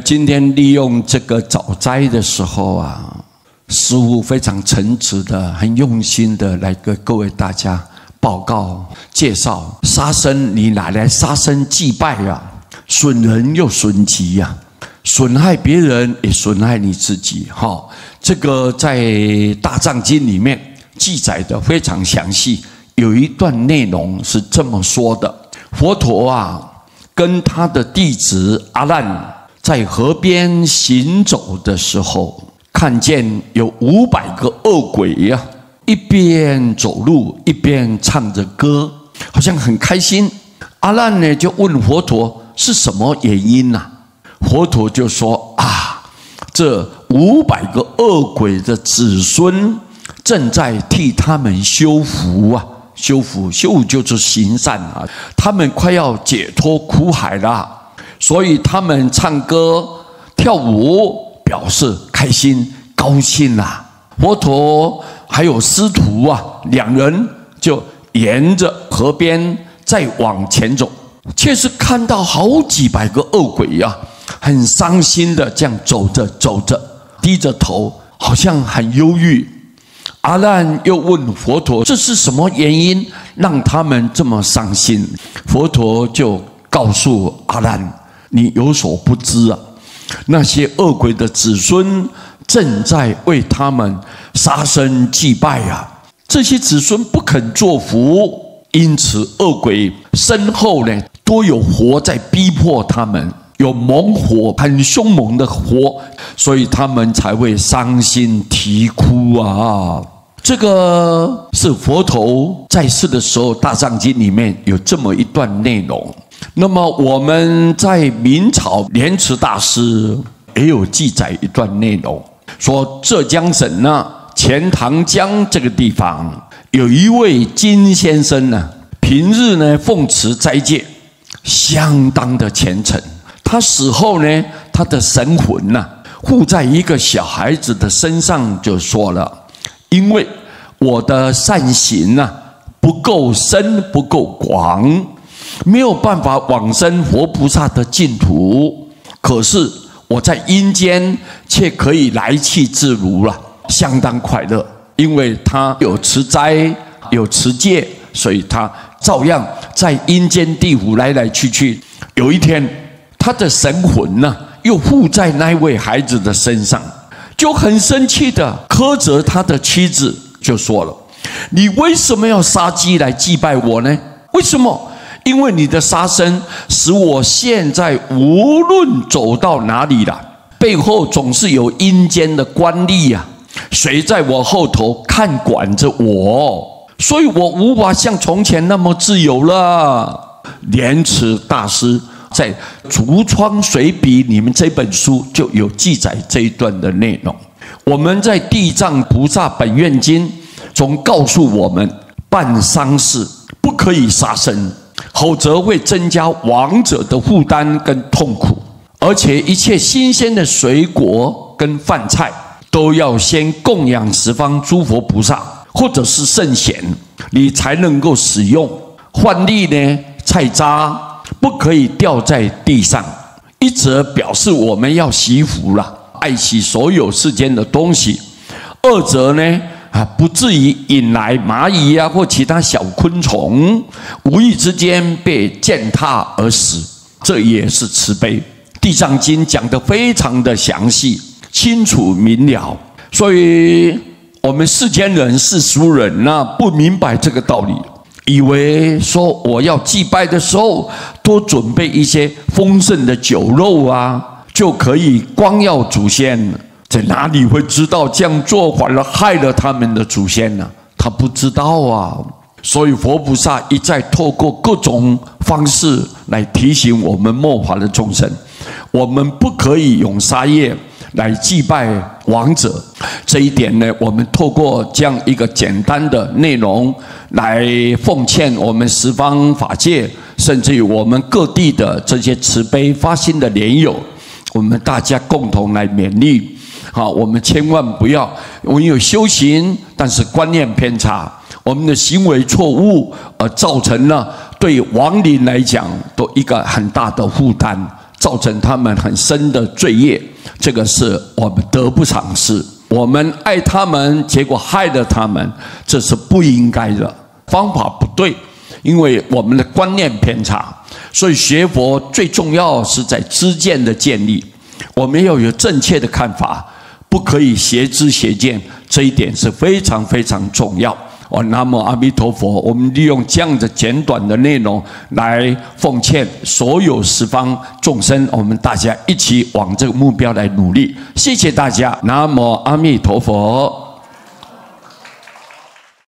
今天利用这个早斋的时候啊，师父非常诚挚的、很用心的来跟各位大家报告介绍杀生，你哪来杀生祭拜啊？损人又损己呀，损害别人也损害你自己。这个在大藏经里面记载的非常详细，有一段内容是这么说的：佛陀啊，跟他的弟子阿难在河边行走的时候，看见有500个恶鬼呀，一边走路一边唱着歌，好像很开心。阿难呢就问佛陀是什么原因啊？佛陀就说啊，这500个恶鬼的子孙正在替他们修福啊，修福就是行善啊，他们快要解脱苦海了。所以他们唱歌跳舞表示开心高兴啦。佛陀还有师徒啊，两人就沿着河边再往前走，却是看到好几百个恶鬼啊，很伤心的这样走着走着，低着头，好像很忧郁。阿难又问佛陀，这是什么原因让他们这么伤心？佛陀就告诉阿难，你有所不知啊，那些恶鬼的子孙正在为他们杀生祭拜啊，这些子孙不肯作福，因此恶鬼身后呢都有火在逼迫他们，有猛火，很凶猛的火，所以他们才会伤心啼哭啊。这个是佛陀在世的时候，《大藏经》里面有这么一段内容。那么我们在明朝莲池大师也有记载一段内容，说浙江省呢钱塘江这个地方有一位金先生呢，平日呢奉持斋戒，相当的虔诚。他死后呢，他的神魂呢附在一个小孩子的身上，就说了：因为我的善行啊不够深不够广，没有办法往生佛菩萨的净土，可是我在阴间却可以来去自如了，相当快乐。因为他有持斋有持戒，所以他照样在阴间地府来来去去。有一天他的神魂呢又附在那位孩子的身上，就很生气的苛责他的妻子，就说了：你为什么要杀鸡来祭拜我呢？为什么？因为你的杀生使我现在无论走到哪里了，背后总是有阴间的官吏啊，谁在我后头看管着我，所以我无法像从前那么自由了。莲池大师在《竹窗随笔》里面这本书就有记载这一段的内容。我们在《地藏菩萨本愿经》中告诉我们，办丧事不可以杀生，否则会增加亡者的负担跟痛苦。而且一切新鲜的水果跟饭菜都要先供养十方诸佛菩萨或者是圣贤，你才能够使用。饭粒呢，菜渣不可以掉在地上，一则表示我们要惜福了，爱惜所有世间的东西；二则呢，不至于引来蚂蚁啊或其他小昆虫，无意之间被践踏而死，这也是慈悲。地藏经讲得非常的详细、清楚明了，所以我们世间人、世俗人不明白这个道理，以为说我要祭拜的时候多准备一些丰盛的酒肉啊，就可以光耀祖先。在哪里会知道这样做反而害了他们的祖先呢？他不知道啊。所以佛菩萨一再透过各种方式来提醒我们末法的众生，我们不可以用杀业来祭拜亡者。这一点呢，我们透过这样一个简单的内容来奉劝我们十方法界，甚至于我们各地的这些慈悲发心的莲友，我们大家共同来勉励。我们千万不要我们有修行，但是观念偏差，我们的行为错误，而造成了对亡灵来讲都一个很大的负担。造成他们很深的罪业，这个是我们得不偿失。我们爱他们，结果害了他们，这是不应该的，方法不对，因为我们的观念偏差。所以学佛最重要是在知见的建立，我们要有正确的看法，不可以邪知邪见，这一点是非常非常重要。南无阿弥陀佛。我们利用这样的简短的内容来奉劝所有十方众生，我们大家一起往这个目标来努力。谢谢大家，南无阿弥陀佛。